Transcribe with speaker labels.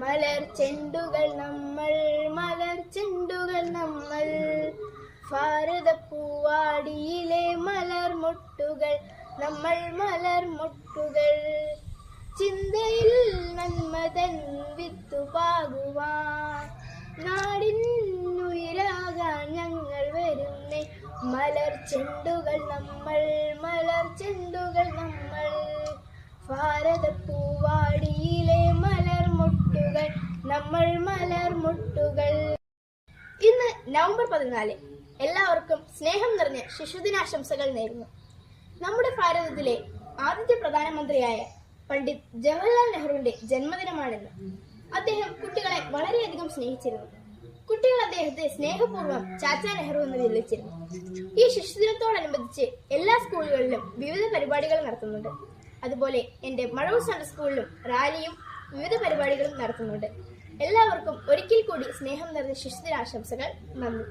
Speaker 1: മലർ ചെണ്ടുകൾ നമ്മൾ ഭാരതപ്പൂവാടിയിലെ മലർമൊട്ടുകൾ നമ്മൾ മലർമൊട്ടുകൾ ചിന്തയിൽ നന്മതൻ വിത്തുപാകുവാൻ നാടിനുയിരാകാൻ ഞങ്ങൾ വരുന്നേ മലർ ചെണ്ടുകൾ നമ്മൾ ഭാരതപ്പൂവാടിയിലെ മലർമൊട്ടുകൾ നമ്മൾ മലർമൊട്ടുകൾ. ഇന്ന് നവംബർ 14. എല്ലാവർക്കും സ്നേഹം നിറഞ്ഞ ശിശുദിനാശംസകൾ നേരുന്നു. നമ്മുടെ ഭാരതത്തിലെ ആദ്യത്തെ പ്രധാനമന്ത്രിയായ പണ്ഡിറ്റ് ജവഹർലാൽ നെഹ്റുവിന്റെ ജന്മദിനമാണിന്ന്. അദ്ദേഹം കുട്ടികളെ വളരെയധികം സ്നേഹിച്ചിരുന്നു. കുട്ടികൾ അദ്ദേഹത്തെ സ്നേഹപൂർവ്വം ചാച്ചാ നെഹ്റു എന്ന് വിളിച്ചിരുന്നു. ഈ ശിശുദിനത്തോടനുബന്ധിച്ച് എല്ലാ സ്കൂളുകളിലും വിവിധ പരിപാടികൾ നടത്തുന്നുണ്ട്. അതുപോലെ എൻ്റെ മഴവൂർ സെൻട്രൽ സ്കൂളിലും റാലിയും വിവിധ പരിപാടികളും നടത്തുന്നുണ്ട്. എല്ലാവർക്കും ഒരിക്കൽ കൂടി സ്നേഹം നിറഞ്ഞ ശിശുദിനാശംസകൾ. നന്ദി.